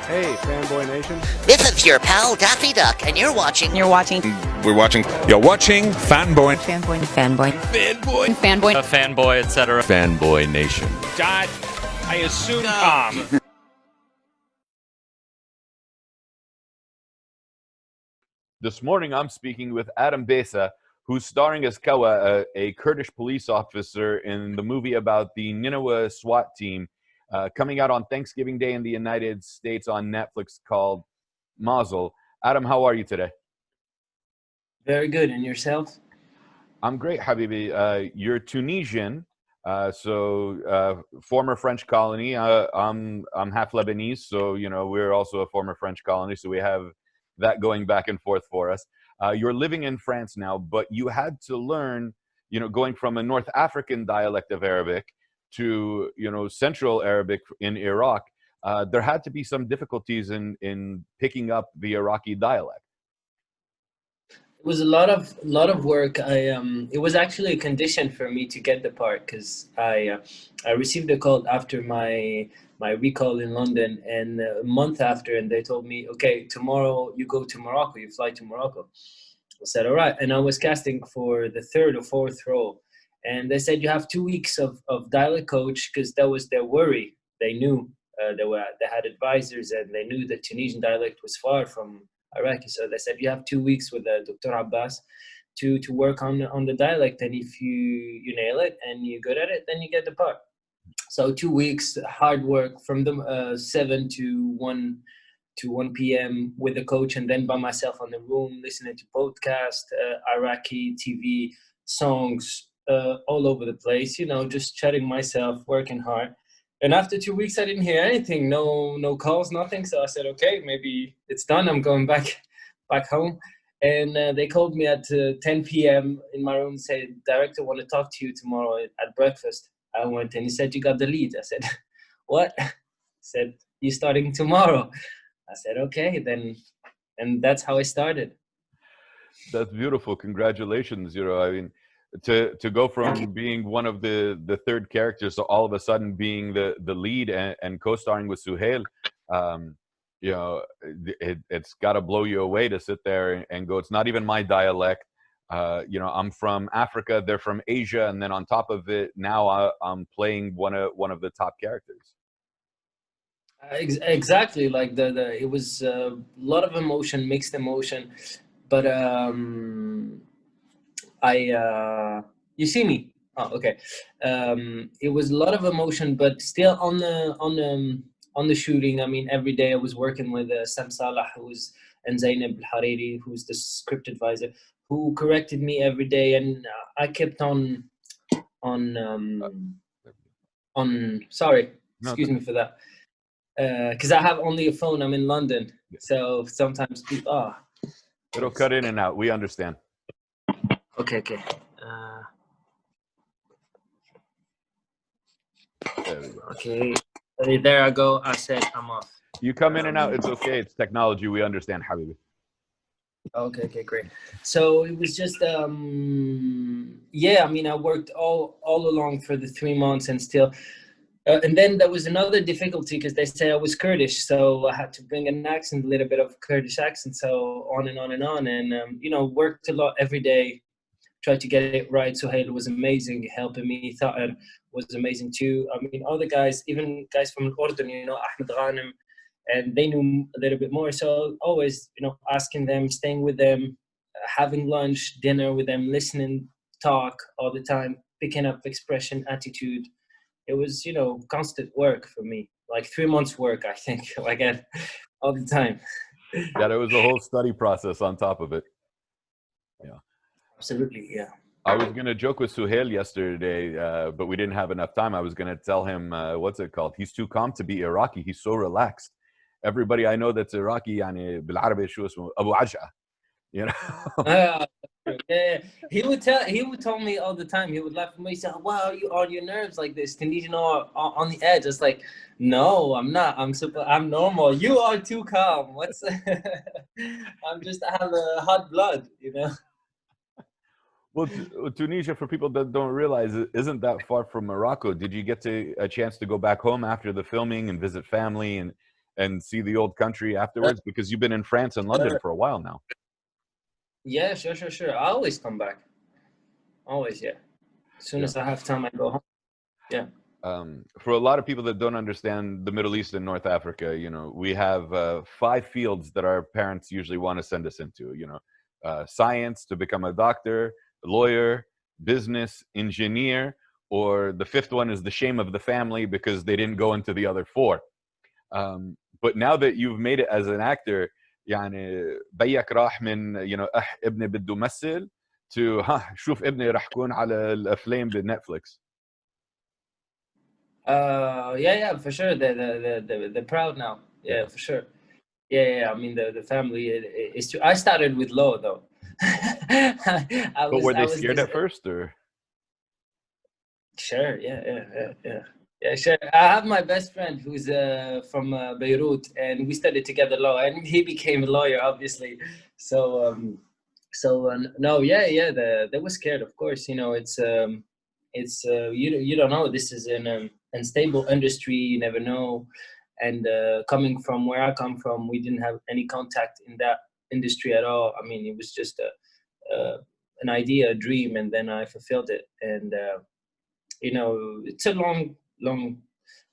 Hey, Fanboy Nation. This is your pal Daffy Duck, and you're watching. We're watching Fanboy. Fanboy, fanboy, etc. Fanboy Nation. God, I assume Tom. This morning, I'm speaking with Adam Bessa, who's starring as Kawa, a Kurdish police officer in the movie about the Nineveh SWAT team, coming out on Thanksgiving Day in the United States on Netflix, called Mosul. Adam, how are you today? Very good. And yourself? I'm great, Habibi. You're Tunisian, former French colony. I'm half Lebanese, so we're also a former French colony. So we have that going back and forth for us. You're living in France now, but you had to learn, going from a North African dialect of Arabic to, Central Arabic in Iraq. There had to be some difficulties in picking up the Iraqi dialect. It was a lot of work. It was actually a condition for me to get the part, because I received a call after my recall in London, and a month after, and they told me, okay, tomorrow you go to Morocco, you fly to Morocco. I said, all right. And I was casting for the third or fourth role, and they said you have 2 weeks of dialect coach, because that was their worry. They knew they had advisors, and they knew that Tunisian dialect was far from Iraqi. So they said you have 2 weeks with Dr. Abbas to work on the dialect, and if you nail it and you're good at it, then you get the part. So 2 weeks hard work from the 7 to 1 p.m. with the coach, and then by myself on the room listening to podcast, Iraqi TV songs, all over the place. Just chatting myself, working hard. And after 2 weeks, I didn't hear anything, no calls, nothing. So I said, okay, maybe it's done. I'm going back home. And they called me at 10 p.m. in my room and said, director, want to talk to you tomorrow at breakfast. I went, and he said, you got the lead. I said, what? He said, you're starting tomorrow. I said, okay, then. And that's how I started. That's beautiful. Congratulations. I mean, to go from being one of the third characters to all of a sudden being the lead and co-starring with Suhail, it's got to blow you away to sit there and go, it's not even my dialect. I'm from Africa, they're from Asia, and then on top of it, now I'm playing one of the top characters. Exactly, like it was a lot of emotion, mixed emotion, but you see me? Oh, okay. It was a lot of emotion, but still on the shooting. I mean, every day I was working with Sam Salah, and Zainab Al-Hariri, who's the script advisor, who corrected me every day, and I kept on. Sorry, excuse me for that. Because I have only a phone. I'm in London, so sometimes people. It'll cut in and out. We understand. Okay. There we go. Okay, there I go. I said I'm off. You come in and out. It's okay. It's technology. We understand, Habibi. Okay, great. So it was just, I mean, I worked all along for the 3 months, and still, and then there was another difficulty, because they say I was Kurdish, so I had to bring an accent, a little bit of Kurdish accent, so on and on and on, and worked a lot every day, tried to get it right. Suhail was amazing, helping me. Tha'ar was amazing too. I mean, all the guys, even guys from Urdun, Ahmed Ghanem, and they knew a little bit more. So always, asking them, staying with them, having lunch, dinner with them, listening, talk all the time, picking up expression, attitude. It was, constant work for me, like 3 months work, I think, all the time. Yeah, there was a whole study process on top of it. Yeah. Absolutely, yeah. I was going to joke with Suhail yesterday, but we didn't have enough time. I was going to tell him, what's it called? He's too calm to be Iraqi. He's so relaxed. Everybody I know that's Iraqi, بالعربي شو اسمه أبو عجعة, Yeah. He would tell me all the time. He would laugh at me. He said, wow, you on your nerves like this. Tunisian are on the edge. It's like, no, I'm not. I'm normal. You are too calm. I have a hot blood, Well, Tunisia, for people that don't realize, it isn't that far from Morocco. Did you get a chance to go back home after the filming and visit family and see the old country afterwards? Because you've been in France and London for a while now. Yeah, sure. I always come back. Always, yeah. As soon as I have time, I go home. Yeah. For a lot of people that don't understand the Middle East and North Africa, we have 5 fields that our parents usually want to send us into. Science, to become a doctor, lawyer, business, engineer, or the 5th one is the shame of the family because they didn't go into the other 4. But now that you've made it as an actor, يعني بيك راح من ابني بده يمثل to شوف ابني راح يكون على الافلام بنتفليكس. Yeah, for sure. They're proud now. Yeah, for sure. Yeah. I mean, the family is true. I started with low though. But were they scared at first, or? Sure. Yeah, sure. I have my best friend who's from Beirut, and we studied together law, and he became a lawyer, obviously. So, no, yeah, they were scared, of course. It's you don't know. This is an unstable industry. You never know. And coming from where I come from, we didn't have any contact in that industry at all. I mean, it was just an idea, a dream, and then I fulfilled it. And it's a long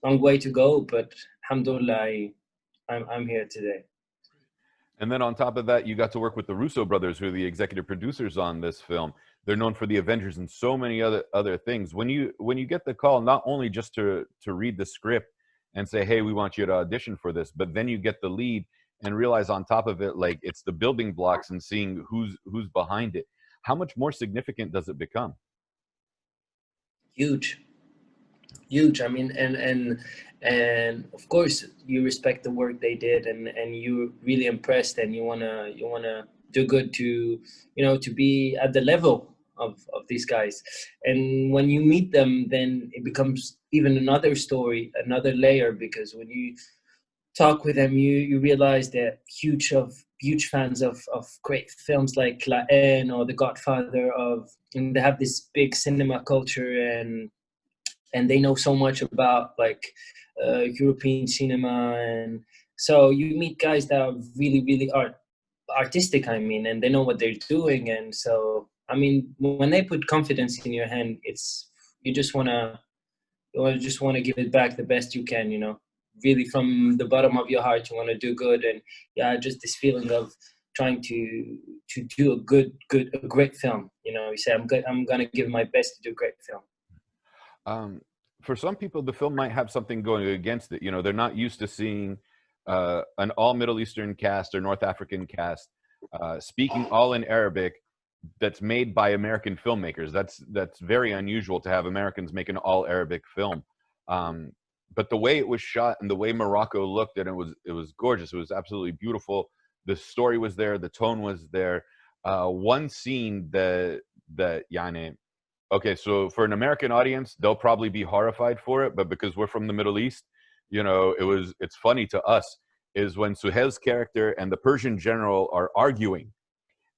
way to go, but alhamdulillah, I'm here today. And then on top of that, you got to work with the Russo brothers, who are the executive producers on this film. They're known for the Avengers and so many other things. When you get the call, not only just to read the script and say, hey, we want you to audition for this, but then you get the lead and realize on top of it, like, it's the building blocks and seeing who's behind it. How much more significant does it become? Huge. I mean, and of course you respect the work they did, and you're really impressed, and you wanna do good to to be at the level of these guys. And when you meet them, then it becomes even another story, another layer, because when you talk with them, you realize they're huge fans of great films like La Haine or The Godfather, and they have this big cinema culture, and they know so much about like European cinema. And so you meet guys that are really artistic, I mean, and they know what they're doing. And so, I mean, when they put confidence in your hand, you just want to give it back the best you can, really from the bottom of your heart. You want to do good. And yeah, just this feeling of trying to do a great film. You say, I'm going to give my best to do a great film. For some people, the film might have something going against it. They're not used to seeing an all Middle Eastern cast or North African cast speaking all in Arabic that's made by American filmmakers. That's very unusual to have Americans make an all Arabic film. But the way it was shot and the way Morocco looked, and it was gorgeous. It was absolutely beautiful. The story was there. The tone was there. One scene that yani, okay, so for an American audience, they'll probably be horrified for it, but because we're from the Middle East, it's funny to us, is when Suhail's character and the Persian general are arguing,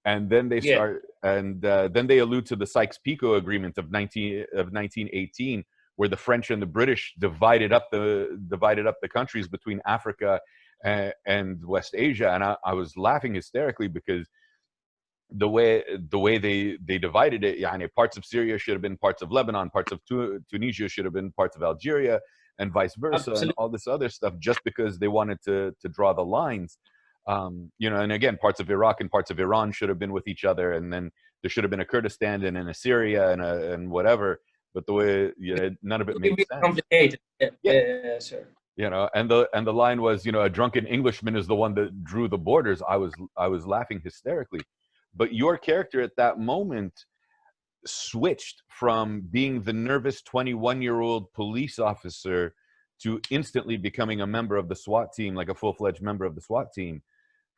and then they start, and then they allude to the Sykes-Picot Agreement of 1918, where the French and the British divided up the countries between Africa and West Asia, and I was laughing hysterically because the way they divided it, yani parts of Syria should have been parts of Lebanon, parts of Tunisia should have been parts of Algeria, and vice versa. Absolutely. And all this other stuff, just because they wanted to draw the lines. And again, parts of Iraq and parts of Iran should have been with each other, and then there should have been a Kurdistan and a Syria and whatever. But the way none of it made sense. Complicated. Yeah, sure. And the line was, a drunken Englishman is the one that drew the borders. I was laughing hysterically. But your character at that moment switched from being the nervous 21-year-old police officer to instantly becoming a member of the SWAT team, like a full-fledged member of the SWAT team,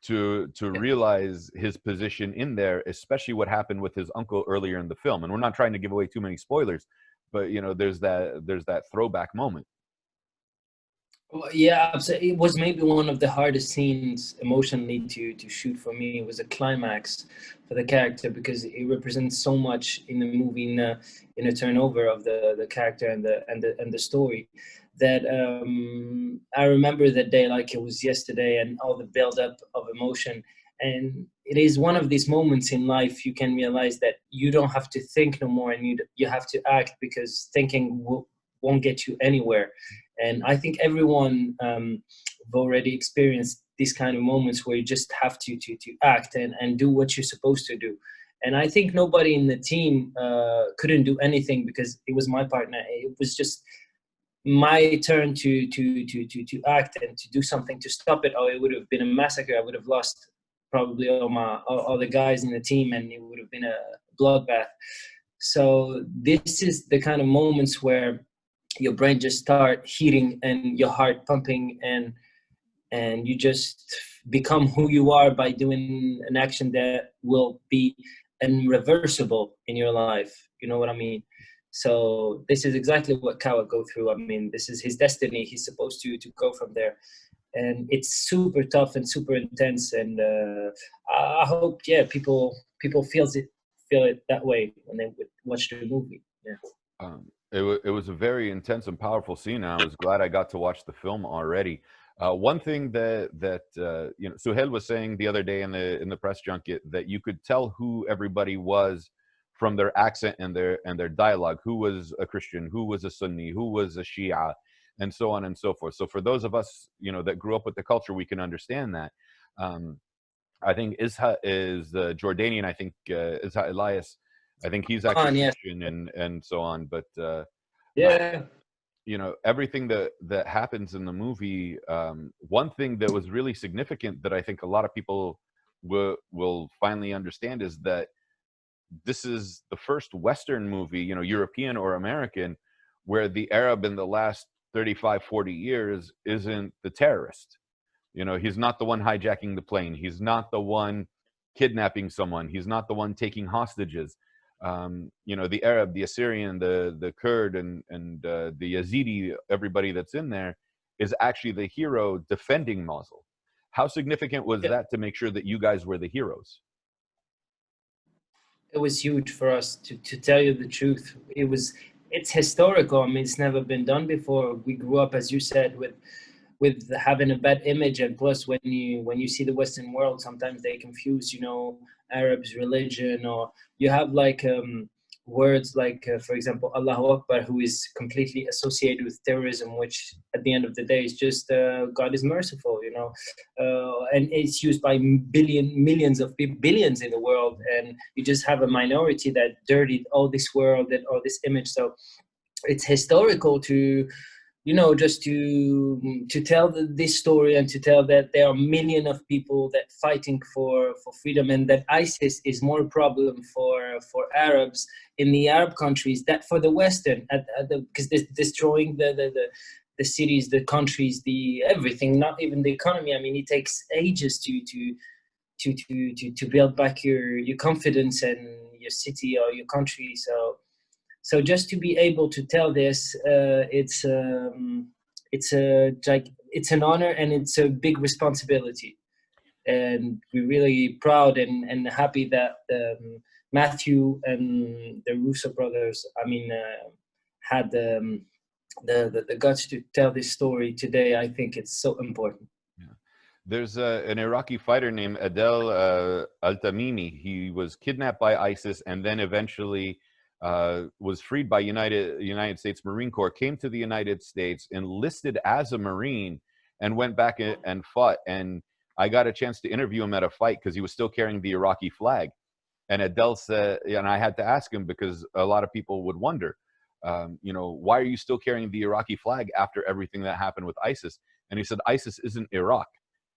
to realize his position in there, especially what happened with his uncle earlier in the film. And we're not trying to give away too many spoilers, but there's that throwback moment. Well, yeah, absolutely. It was maybe one of the hardest scenes emotionally to shoot for me. It was a climax for the character because it represents so much in the movie, in a turnover of the character and the story. I remember that day like it was yesterday, and all the buildup of emotion. And it is one of these moments in life you can realize that you don't have to think no more, and you have to act, because thinking won't get you anywhere. And I think everyone have already experienced these kind of moments where you just have to act and do what you're supposed to do. And I think nobody in the team couldn't do anything, because it was my partner. It was just my turn to act and to do something to stop it, or it would have been a massacre. I would have lost probably all the guys in the team, and it would have been a bloodbath. So this is the kind of moments where your brain just start heating and your heart pumping, and you just become who you are by doing an action that will be irreversible in your life. You know what I mean? So this is exactly what Kawa go through. I mean, this is his destiny. He's supposed to go from there. And it's super tough and super intense. And I hope, people feel it that way when they watch the movie. Yeah. It was a very intense and powerful scene, and I was glad I got to watch the film already. One thing that Suhail was saying the other day in the press junket, that you could tell who everybody was from their accent and their dialogue, who was a Christian, who was a Sunni, who was a Shia, and so on and so forth. So for those of us, that grew up with the culture, we can understand that. I think Isha is Jordanian. I think Isha Elias, I think he's actually Christian, and so on. But everything that happens in the movie, one thing that was really significant that I think a lot of people will finally understand is that this is the first Western movie, European or American, where the Arab in the last 35, 40 years isn't the terrorist. He's not the one hijacking the plane. He's not the one kidnapping someone. He's not the one taking hostages. The Arab, the Assyrian, the Kurd, and the Yazidi, everybody that's in there is actually the hero defending Mosul. How significant was that to make sure that you guys were the heroes? It was huge for us, to tell you the truth. It's historical. I mean, it's never been done before. We grew up, as you said, with having a bad image, and plus when you see the Western world, sometimes they confuse, Arabs' religion, or you have like words like, for example, Allahu Akbar, who is completely associated with terrorism, which at the end of the day is just God is merciful, and it's used by millions of people, billions in the world, and you just have a minority that dirtied all this world and all this image. So it's historical to just to tell this story, and to tell that there are millions of people that fighting for freedom, and that ISIS is more a problem for Arabs in the Arab countries than for the Western, because they're destroying the cities, the countries, the everything, not even the economy. I mean, it takes ages to build back your confidence and your city or your country. So just to be able to tell this, it's an honor, and it's a big responsibility. And we're really proud and happy that Matthew and the Russo brothers, had the guts to tell this story today. I think it's so important. Yeah. There's an Iraqi fighter named Adel Al-Tamimi. He was kidnapped by ISIS and then eventually was freed by United States Marine Corps, came to the United States, enlisted as a Marine, and went back and fought. And I got a chance to interview him at a fight because he was still carrying the Iraqi flag. And Adel said, and I had to ask him because a lot of people would wonder, why are you still carrying the Iraqi flag after everything that happened with ISIS? And he said, ISIS isn't Iraq.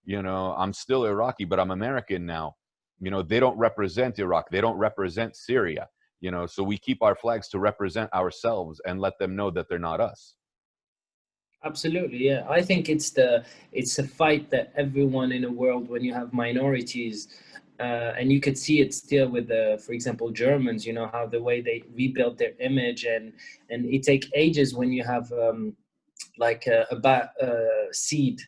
I'm still Iraqi, but I'm American now. They don't represent Iraq. They don't represent Syria. So we keep our flags to represent ourselves and let them know that they're not us. Absolutely, yeah. I think it's a fight that everyone in the world, when you have minorities, and you could see it still with for example, Germans. How the way they rebuilt their image, and it takes ages when you have like a bad seed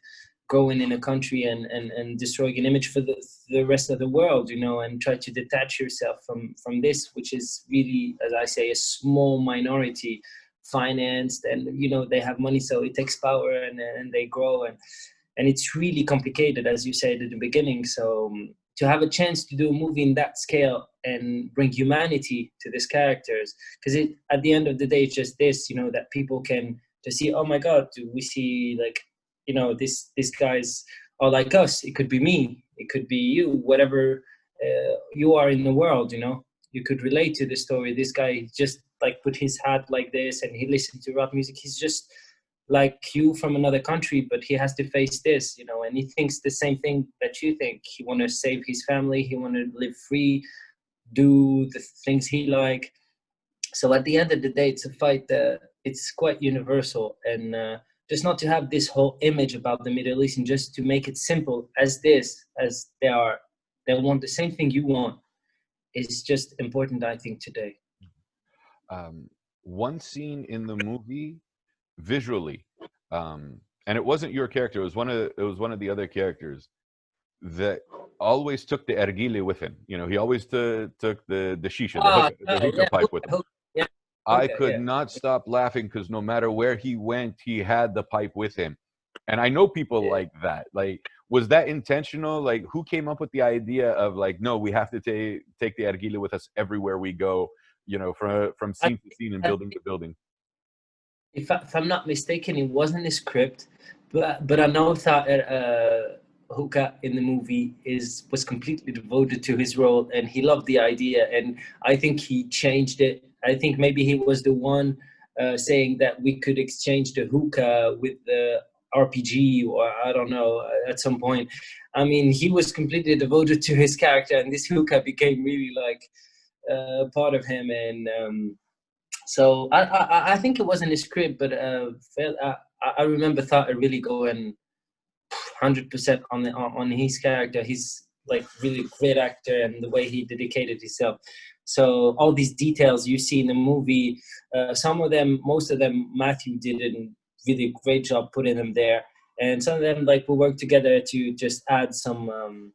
growing in a country and destroying an image for the rest of the world, and try to detach yourself from this, which is really, as I say, a small minority financed, and they have money, so it takes power, and they grow, and it's really complicated, as you said at the beginning. So to have a chance to do a movie in that scale and bring humanity to these characters, because at the end of the day, it's just this, that people can just see, oh my God, we see like, these guys are like us. It could be me, it could be you, whatever you are in the world, you could relate to the story. This guy just like put his hat like this, and he listened to rap music. He's just like you from another country, but he has to face this, and he thinks the same thing that you think. He want to save his family. He want to live free, do the things he like. So at the end of the day, it's a fight that it's quite universal, and just not to have this whole image about the Middle East, and just to make it simple as they are. They want the same thing you want. Is just important, I think, today. One scene in the movie, visually, and it wasn't your character. It was one of the other characters that always took the ergile with him. He always took the shisha, the hookah pipe with him. Yeah. I could not stop laughing because no matter where he went, he had the pipe with him. And I know people like that. Like, was that intentional? Like, who came up with the idea of like, no, we have to take the ergile with us everywhere we go, from scene to scene and building to building? If I'm not mistaken, it wasn't a script, but I know that Hookah in the movie was completely devoted to his role, and he loved the idea, and I think he changed it. I think maybe he was the one saying that we could exchange the hookah with the RPG, or I don't know, at some point. I mean, he was completely devoted to his character, and this hookah became really like part of him. And so I think it wasn't a script, but I remember thought really going 100% on his character. He's like really great actor, and the way he dedicated himself. So all these details you see in the movie, most of them, Matthew did a really great job putting them there, and some of them like we worked together to just add some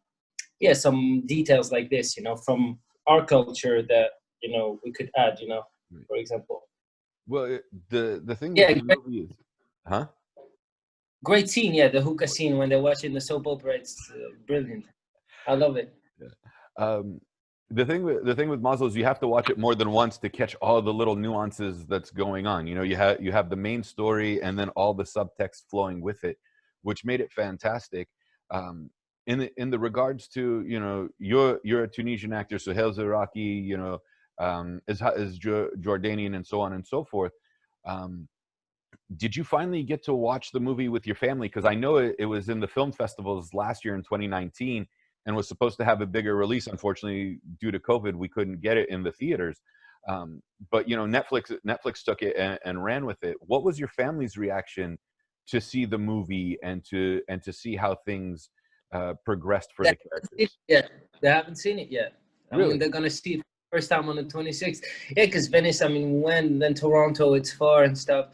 details like this, from our culture that we could add, for example. Well, the thing with the movie is, great scene, the hookah scene when they're watching the soap opera. It's brilliant. I love it. Yeah. The thing with Mosul is you have to watch it more than once to catch all the little nuances that's going on. You have the main story and then all the subtext flowing with it, which made it fantastic. In the regards to you're a Tunisian actor, Suhail's Iraqi, is Jordanian, and so on and so forth. Did you finally get to watch the movie with your family? Because I know it was in the film festivals last year in 2019 and was supposed to have a bigger release. Unfortunately, due to COVID, we couldn't get it in the theaters. But Netflix took it and ran with it. What was your family's reaction to see the movie and to see how things progressed for the characters? They haven't seen it yet. I Really? mean, they're gonna see it first time on the 26th. Yeah, because Venice, I mean, then Toronto, it's far and stuff,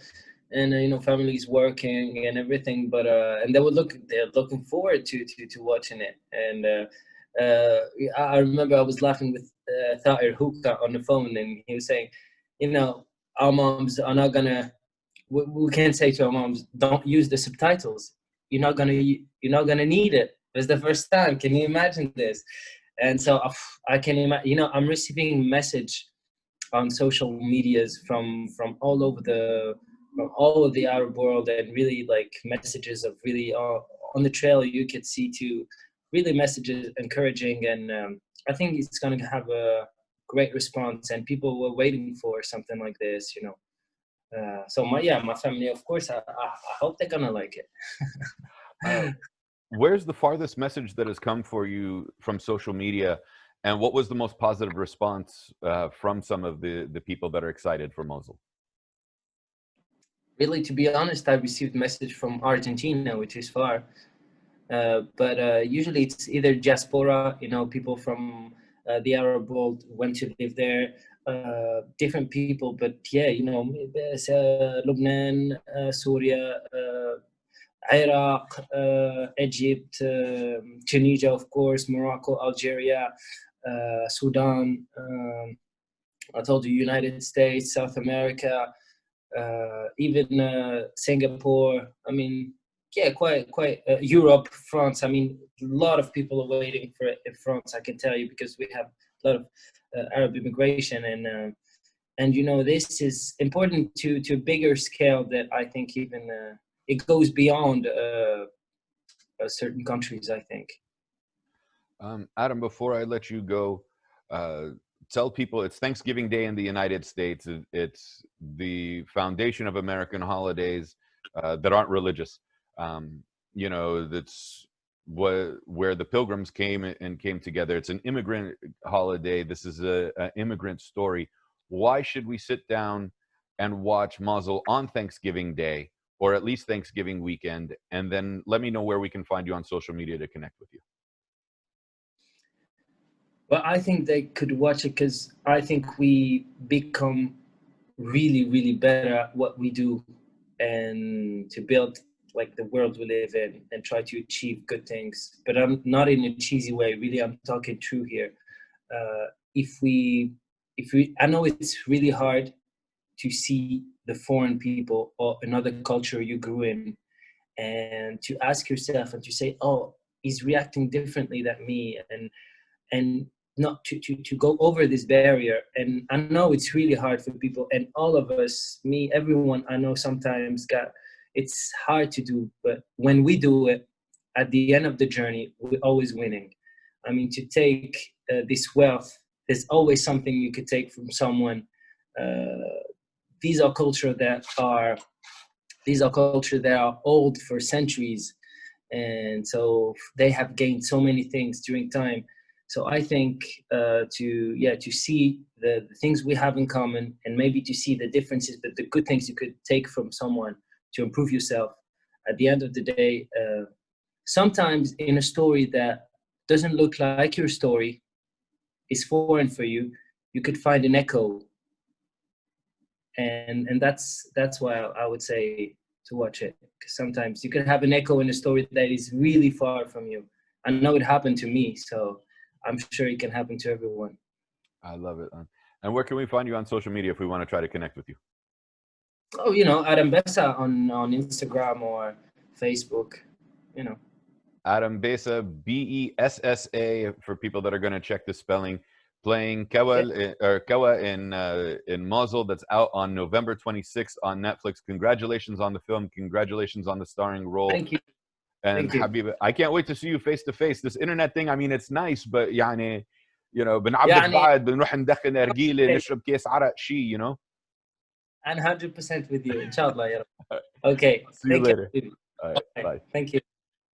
and family's working and everything. But and they're looking forward to watching it. And I remember I was laughing with Tahir Hookah on the phone, and he was saying, our moms are not gonna. We can't say to our moms, don't use the subtitles. You're not gonna need it. It's the first time. Can you imagine this? And so I can imagine. I'm receiving message on social medias from all over the Arab world, and really like messages of really on the trail you could see too, really messages encouraging, and I think it's going to have a great response, and people were waiting for something like this. So my family, of course, I hope they're gonna like it. Where's the farthest message that has come for you from social media, and what was the most positive response from some of the people that are excited for Mosul? Really, to be honest, I received message from Argentina, which is far, but usually it's either diaspora, people from the Arab world went to live there, different people, but Lebanon, Syria, Iraq, Egypt, Tunisia, of course, Morocco, Algeria, Sudan, I told you, United States, South America, even Singapore. I mean, yeah, quite Europe, France. I mean, a lot of people are waiting for it in France. I can tell you because we have a lot of Arab immigration, and you know, this is important to a bigger scale that I think even it goes beyond certain countries, I think. Adam, before I let you go, tell people it's Thanksgiving Day in the United States. It's the foundation of American holidays that aren't religious. You know, that's where the pilgrims came together. It's an immigrant holiday. This is an immigrant story. Why should we sit down and watch Mosul on Thanksgiving Day, or at least Thanksgiving weekend? And then let me know where we can find you on social media to connect with you. Well, I think they could watch it because I think we become really, really better at what we do, and to build like the world we live in and try to achieve good things. But I'm not in a cheesy way, really, I'm talking true here. If we, I know it's really hard to see the foreign people or another culture you grew in, and to ask yourself and to say, oh, he's reacting differently than me, and not to go over this barrier. And I know it's really hard for people, and all of us, me, everyone I know sometimes it's hard to do, but when we do it, at the end of the journey, we're always winning. I mean, to take this wealth, there's always something you could take from someone. These are cultures that are old for centuries, and so they have gained so many things during time. So I think to see the things we have in common, and maybe to see the differences, but the good things you could take from someone to improve yourself. At the end of the day, sometimes in a story that doesn't look like your story, is foreign for you, you could find an echo. And that's why I would say to watch it. Because sometimes you could have an echo in a story that is really far from you. I know it happened to me, so I'm sure it can happen to everyone. I love it. And where can we find you on social media if we want to try to connect with you? Oh, you know, Adam Bessa on Instagram or Facebook, you know. Adam Bessa, Bessa, for people that are going to check the spelling, playing Kawa in Mosul. That's out on November 26th on Netflix. Congratulations on the film. Congratulations on the starring role. Thank you. And Habib, I can't wait to see you face to face. This internet thing, I mean, it's nice, but يعني, you know, بنعبد بعض, بنروح ندخن نرجيلة, نشرب كيس عرق شي, you know. I'm 100% with you, inshallah. Okay. See you later. You. All right, bye. Thank you.